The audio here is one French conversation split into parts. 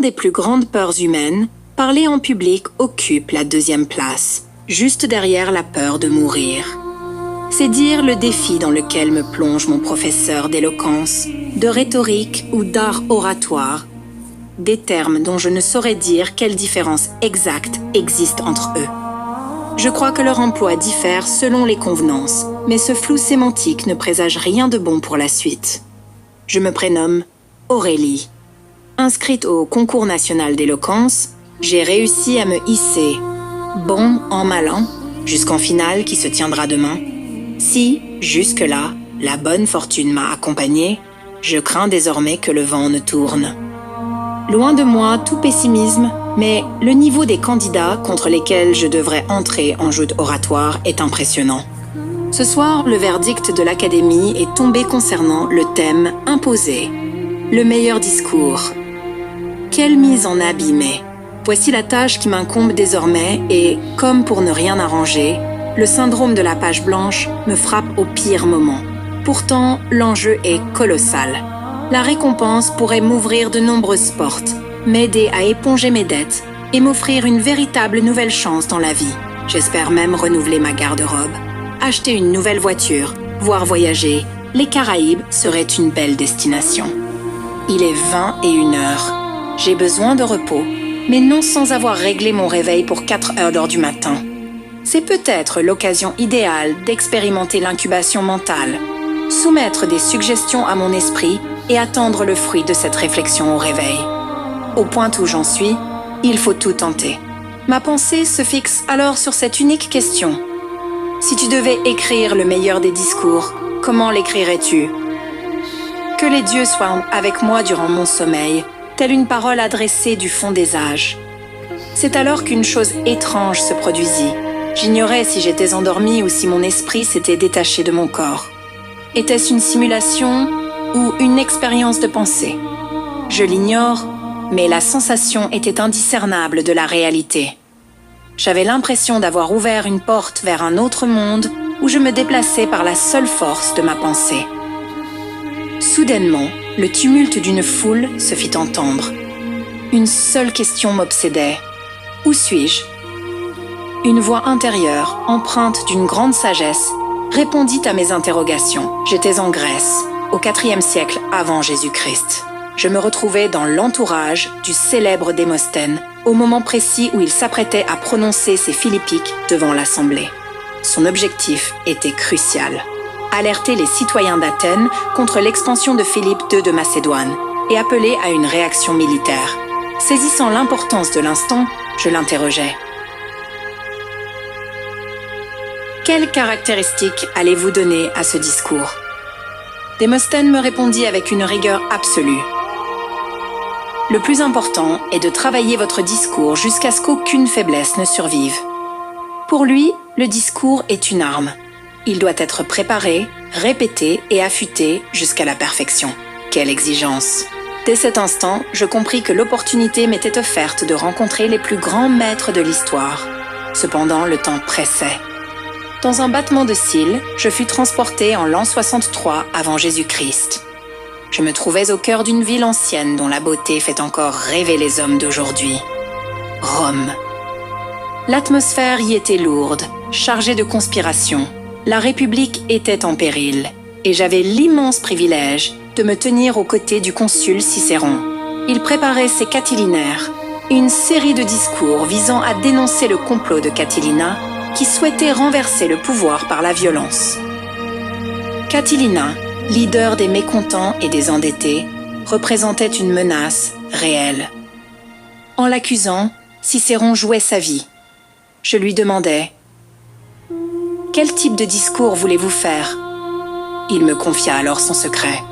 des plus grandes peurs humaines, parler en public occupe la deuxième place, juste derrière la peur de mourir. C'est dire le défi dans lequel me plonge mon professeur d'éloquence, de rhétorique ou d'art oratoire, des termes dont je ne saurais dire quelle différence exacte existe entre eux. Je crois que leur emploi diffère selon les convenances, mais ce flou sémantique ne présage rien de bon pour la suite. Je me prénomme Aurélie. Inscrite au concours national d'éloquence, j'ai réussi à me hisser, bon an mal an, jusqu'en finale qui se tiendra demain. Si, jusque-là, la bonne fortune m'a accompagnée, je crains désormais que le vent ne tourne. Loin de moi tout pessimisme, mais le niveau des candidats contre lesquels je devrais entrer en joute oratoire est impressionnant. Ce soir, le verdict de l'Académie est tombé concernant le thème imposé, le meilleur discours. Quelle mise en abîmée! Voici la tâche qui m'incombe désormais et, comme pour ne rien arranger, le syndrome de la page blanche me frappe au pire moment. Pourtant, l'enjeu est colossal. La récompense pourrait m'ouvrir de nombreuses portes, m'aider à éponger mes dettes et m'offrir une véritable nouvelle chance dans la vie. J'espère même renouveler ma garde-robe, acheter une nouvelle voiture, voire voyager. Les Caraïbes seraient une belle destination. Il est 21h. J'ai besoin de repos, mais non sans avoir réglé mon réveil pour 4h du matin. C'est peut-être l'occasion idéale d'expérimenter l'incubation mentale, soumettre des suggestions à mon esprit et attendre le fruit de cette réflexion au réveil. Au point où j'en suis, il faut tout tenter. Ma pensée se fixe alors sur cette unique question. Si tu devais écrire le meilleur des discours, comment l'écrirais-tu? Que les dieux soient avec moi durant mon sommeil, telle une parole adressée du fond des âges. C'est alors qu'une chose étrange se produisit. J'ignorais si j'étais endormie ou si mon esprit s'était détaché de mon corps. Était-ce une simulation ou une expérience de pensée? Je l'ignore, mais la sensation était indiscernable de la réalité. J'avais l'impression d'avoir ouvert une porte vers un autre monde où je me déplaçais par la seule force de ma pensée. Soudainement, le tumulte d'une foule se fit entendre. Une seule question m'obsédait. Où suis-je? Une voix intérieure, empreinte d'une grande sagesse, répondit à mes interrogations. J'étais en Grèce, au IVe siècle avant Jésus-Christ. Je me retrouvais dans l'entourage du célèbre Démosthène, au moment précis où il s'apprêtait à prononcer ses philippiques devant l'Assemblée. Son objectif était crucial. Alerter les citoyens d'Athènes contre l'expansion de Philippe II de Macédoine et appeler à une réaction militaire. Saisissant l'importance de l'instant, je l'interrogeai. Quelles caractéristiques allez-vous donner à ce discours? Démosthène me répondit avec une rigueur absolue. Le plus important est de travailler votre discours jusqu'à ce qu'aucune faiblesse ne survive. Pour lui, le discours est une arme. Il doit être préparé, répété et affûté jusqu'à la perfection. Quelle exigence! Dès cet instant, je compris que l'opportunité m'était offerte de rencontrer les plus grands maîtres de l'histoire. Cependant, le temps pressait. Dans un battement de cils, je fus transporté en l'an 63 avant Jésus-Christ. Je me trouvais au cœur d'une ville ancienne dont la beauté fait encore rêver les hommes d'aujourd'hui. Rome. L'atmosphère y était lourde, chargée de conspiration. La République était en péril, et j'avais l'immense privilège de me tenir aux côtés du consul Cicéron. Il préparait ses Catilinaires, une série de discours visant à dénoncer le complot de Catilina qui souhaitait renverser le pouvoir par la violence. Catilina, leader des mécontents et des endettés, représentait une menace réelle. En l'accusant, Cicéron jouait sa vie. Je lui demandais « Quel type de discours voulez-vous faire ?» Il me confia alors son secret.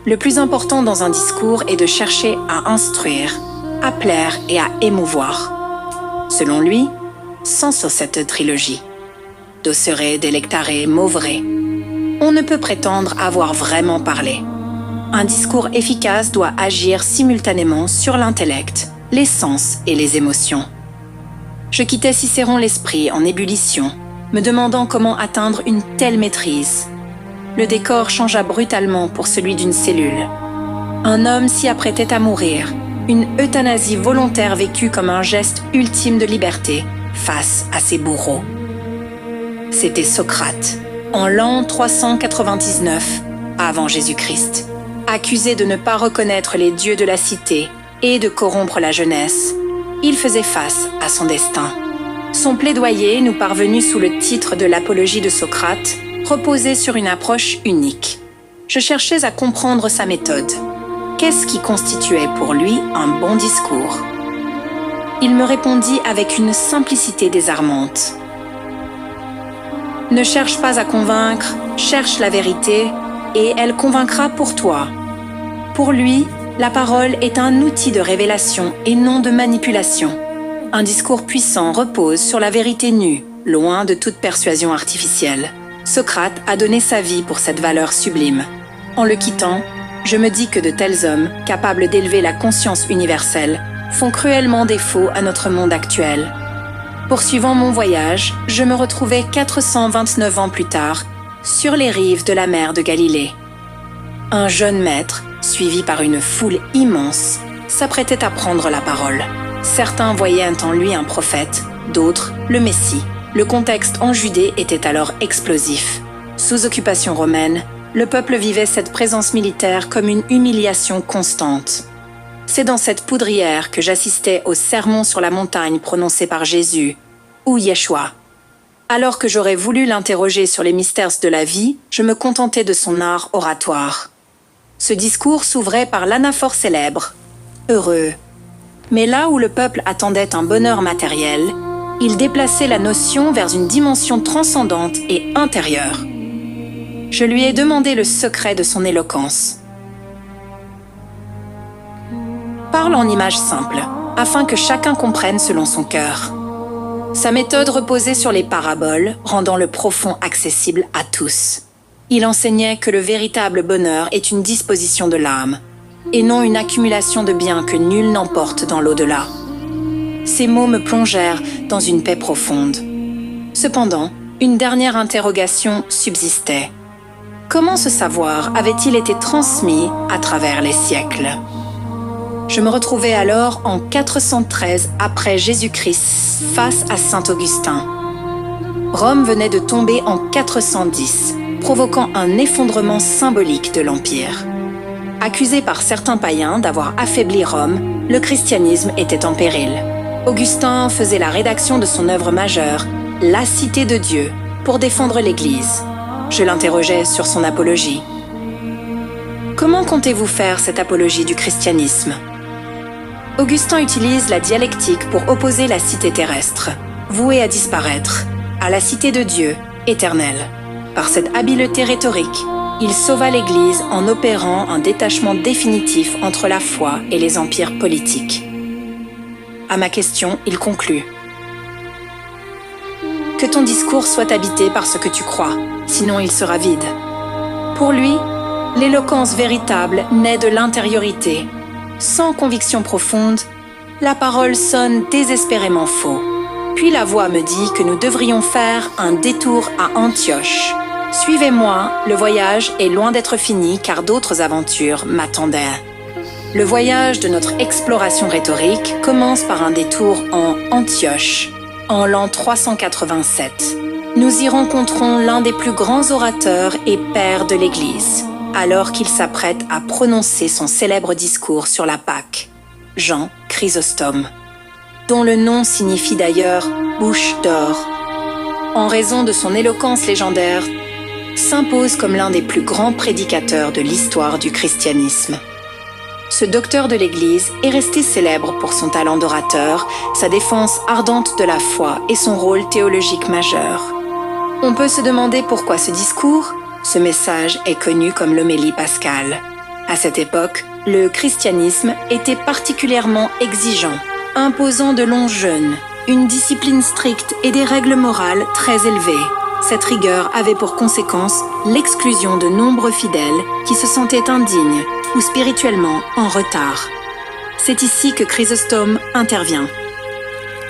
Le plus important dans un discours est de chercher à instruire, à plaire et à émouvoir. Selon lui, sans cette trilogie, docere, delectare, movere, on ne peut prétendre avoir vraiment parlé. Un discours efficace doit agir simultanément sur l'intellect, les sens et les émotions. Je quittais Cicéron l'esprit en ébullition, me demandant comment atteindre une telle maîtrise. Le décor changea brutalement pour celui d'une cellule. Un homme s'y apprêtait à mourir, une euthanasie volontaire vécue comme un geste ultime de liberté face à ses bourreaux. C'était Socrate, en l'an 399 avant Jésus-Christ, accusé de ne pas reconnaître les dieux de la cité et de corrompre la jeunesse. Il faisait face à son destin. Son plaidoyer, nous parvenu sous le titre de l'Apologie de Socrate, reposait sur une approche unique. Je cherchais à comprendre sa méthode. Qu'est-ce qui constituait pour lui un bon discours? Il me répondit avec une simplicité désarmante. Ne cherche pas à convaincre, cherche la vérité et elle convaincra pour toi. Pour lui, la parole est un outil de révélation et non de manipulation. Un discours puissant repose sur la vérité nue, loin de toute persuasion artificielle. Socrate a donné sa vie pour cette valeur sublime. En le quittant, je me dis que de tels hommes, capables d'élever la conscience universelle, font cruellement défaut à notre monde actuel. Poursuivant mon voyage, je me retrouvais 429 ans plus tard, sur les rives de la mer de Galilée. Un jeune maître, suivi par une foule immense, s'apprêtait à prendre la parole. Certains voyaient en lui un prophète, d'autres le Messie. Le contexte en Judée était alors explosif. Sous occupation romaine, le peuple vivait cette présence militaire comme une humiliation constante. C'est dans cette poudrière que j'assistais au sermon sur la montagne prononcé par Jésus, ou Yeshua. Alors que j'aurais voulu l'interroger sur les mystères de la vie, je me contentais de son art oratoire. Ce discours s'ouvrait par l'anaphore célèbre « Heureux ». Mais là où le peuple attendait un bonheur matériel, il déplaçait la notion vers une dimension transcendante et intérieure. Je lui ai demandé le secret de son éloquence. Parle en images simples, afin que chacun comprenne selon son cœur. Sa méthode reposait sur les paraboles, rendant le profond accessible à tous. Il enseignait que le véritable bonheur est une disposition de l'âme, et non une accumulation de biens que nul n'emporte dans l'au-delà. Ces mots me plongèrent dans une paix profonde. Cependant, une dernière interrogation subsistait. Comment ce savoir avait-il été transmis à travers les siècles? Je me retrouvais alors en 413 après Jésus-Christ face à Saint Augustin. Rome venait de tomber en 410, provoquant un effondrement symbolique de l'Empire. Accusé par certains païens d'avoir affaibli Rome, le christianisme était en péril. Augustin faisait la rédaction de son œuvre majeure, La Cité de Dieu, pour défendre l'Église. Je l'interrogeais sur son apologie. Comment comptez-vous faire cette apologie du christianisme? Augustin utilise la dialectique pour opposer la cité terrestre, vouée à disparaître, à la cité de Dieu, éternelle. Par cette habileté rhétorique, il sauva l'Église en opérant un détachement définitif entre la foi et les empires politiques. À ma question, il conclut. Que ton discours soit habité par ce que tu crois, sinon il sera vide. Pour lui, l'éloquence véritable naît de l'intériorité. Sans conviction profonde, la parole sonne désespérément faux. Puis la voix me dit que nous devrions faire un détour à Antioche. Suivez-moi, le voyage est loin d'être fini car d'autres aventures m'attendaient. Le voyage de notre exploration rhétorique commence par un détour en Antioche, en l'an 387. Nous y rencontrons l'un des plus grands orateurs et pères de l'Église, alors qu'il s'apprête à prononcer son célèbre discours sur la Pâque, Jean Chrysostome, dont le nom signifie d'ailleurs « bouche d'or ». En raison de son éloquence légendaire, s'impose comme l'un des plus grands prédicateurs de l'histoire du christianisme. Ce docteur de l'Église est resté célèbre pour son talent d'orateur, sa défense ardente de la foi et son rôle théologique majeur. On peut se demander pourquoi ce discours, ce message est connu comme l'homélie pascale. À cette époque, le christianisme était particulièrement exigeant, imposant de longs jeûnes, une discipline stricte et des règles morales très élevées. Cette rigueur avait pour conséquence l'exclusion de nombreux fidèles qui se sentaient indignes ou spirituellement en retard. C'est ici que Chrysostome intervient.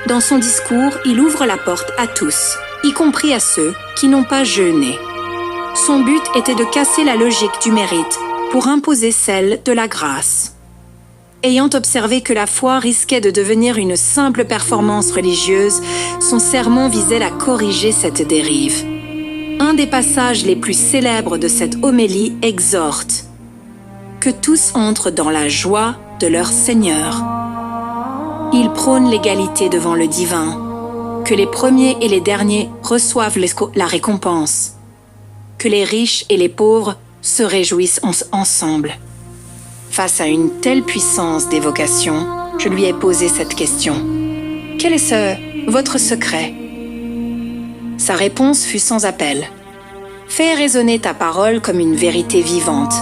Dans son discours, il ouvre la porte à tous, y compris à ceux qui n'ont pas jeûné. Son but était de casser la logique du mérite pour imposer celle de la grâce. Ayant observé que la foi risquait de devenir une simple performance religieuse, son sermon visait à corriger cette dérive. Un des passages les plus célèbres de cette homélie exhorte « Que tous entrent dans la joie de leur Seigneur ». Il prône l'égalité devant le divin, que les premiers et les derniers reçoivent la récompense, que les riches et les pauvres se réjouissent ensemble. Face à une telle puissance d'évocation, je lui ai posé cette question. « Quel est votre secret ?» Sa réponse fut sans appel. « Fais résonner ta parole comme une vérité vivante,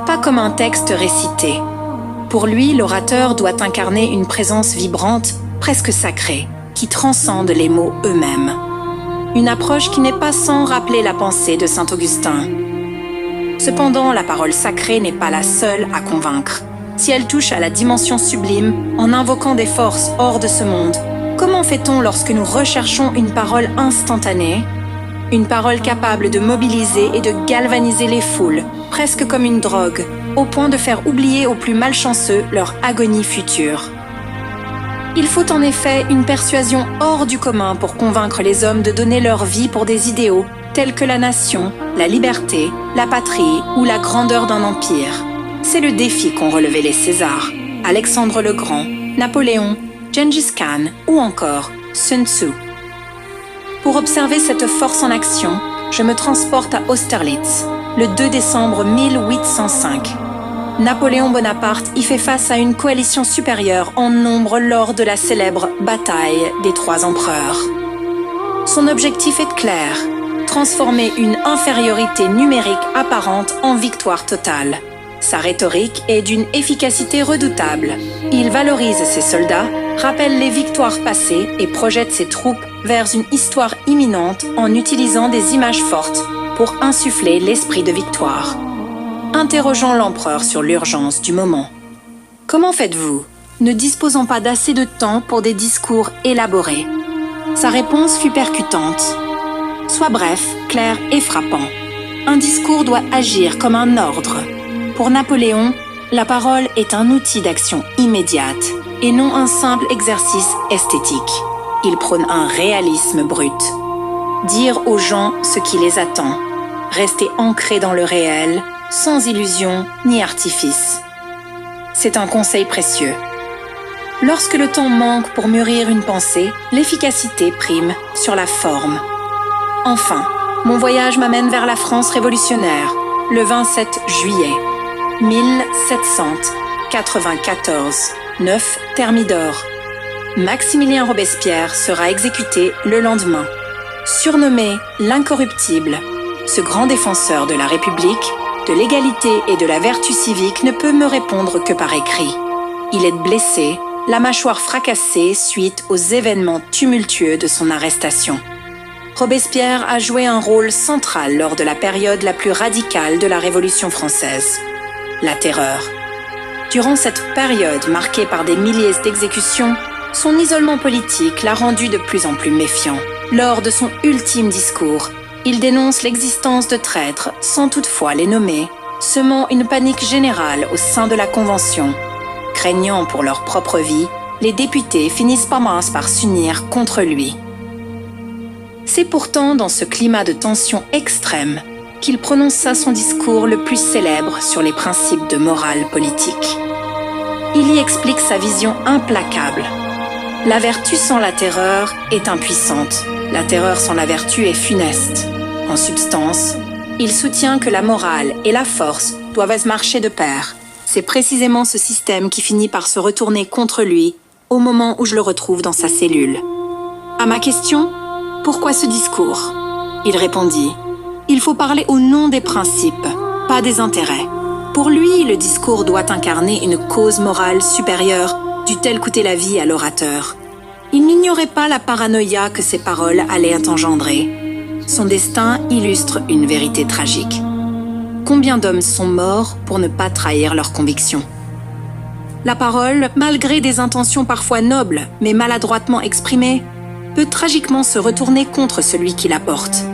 pas comme un texte récité. » Pour lui, l'orateur doit incarner une présence vibrante, presque sacrée, qui transcende les mots eux-mêmes. Une approche qui n'est pas sans rappeler la pensée de saint Augustin. Cependant, la parole sacrée n'est pas la seule à convaincre. Si elle touche à la dimension sublime, en invoquant des forces hors de ce monde, comment fait-on lorsque nous recherchons une parole instantanée? Une parole capable de mobiliser et de galvaniser les foules, presque comme une drogue, au point de faire oublier aux plus malchanceux leur agonie future. Il faut en effet une persuasion hors du commun pour convaincre les hommes de donner leur vie pour des idéaux tels que la nation, la liberté, la patrie ou la grandeur d'un empire. C'est le défi qu'ont relevé les Césars, Alexandre le Grand, Napoléon, Gengis Khan ou encore Sun Tzu. Pour observer cette force en action, je me transporte à Austerlitz, le 2 décembre 1805. Napoléon Bonaparte y fait face à une coalition supérieure en nombre lors de la célèbre bataille des 3 empereurs. Son objectif est clair, transformer une infériorité numérique apparente en victoire totale. Sa rhétorique est d'une efficacité redoutable. Il valorise ses soldats, rappelle les victoires passées et projette ses troupes vers une histoire imminente en utilisant des images fortes pour insuffler l'esprit de victoire. Interrogeant l'empereur sur l'urgence du moment. « Comment faites-vous, ne disposant pas d'assez de temps pour des discours élaborés ?» Sa réponse fut percutante. « Sois bref, clair et frappant. Un discours doit agir comme un ordre. Pour Napoléon, la parole est un outil d'action immédiate et non un simple exercice esthétique. Il prône un réalisme brut. Dire aux gens ce qui les attend. Rester ancré dans le réel, sans illusion ni artifice. C'est un conseil précieux. Lorsque le temps manque pour mûrir une pensée, l'efficacité prime sur la forme. Enfin, mon voyage m'amène vers la France révolutionnaire, le 27 juillet 1794, 9 Thermidor. Maximilien Robespierre sera exécuté le lendemain. Surnommé l'incorruptible, ce grand défenseur de la République, de l'égalité et de la vertu civique ne peut me répondre que par écrit. Il est blessé, la mâchoire fracassée suite aux événements tumultueux de son arrestation. Robespierre a joué un rôle central lors de la période la plus radicale de la Révolution française, la Terreur. Durant cette période marquée par des milliers d'exécutions, son isolement politique l'a rendu de plus en plus méfiant. Lors de son ultime discours, il dénonce l'existence de traîtres, sans toutefois les nommer, semant une panique générale au sein de la Convention. Craignant pour leur propre vie, les députés finissent par s'unir contre lui. C'est pourtant dans ce climat de tension extrême qu'il prononça son discours le plus célèbre sur les principes de morale politique. Il y explique sa vision implacable. La vertu sans la terreur est impuissante. La terreur sans la vertu est funeste. En substance, il soutient que la morale et la force doivent marcher de pair. C'est précisément ce système qui finit par se retourner contre lui au moment où je le retrouve dans sa cellule. À ma question, « Pourquoi ce discours ?» Il répondit, « Il faut parler au nom des principes, pas des intérêts. » Pour lui, le discours doit incarner une cause morale supérieure, dût-elle coûter la vie à l'orateur. Il n'ignorait pas la paranoïa que ses paroles allaient engendrer. Son destin illustre une vérité tragique. Combien d'hommes sont morts pour ne pas trahir leurs convictions? La parole, malgré des intentions parfois nobles, mais maladroitement exprimées, peut tragiquement se retourner contre celui qui la porte.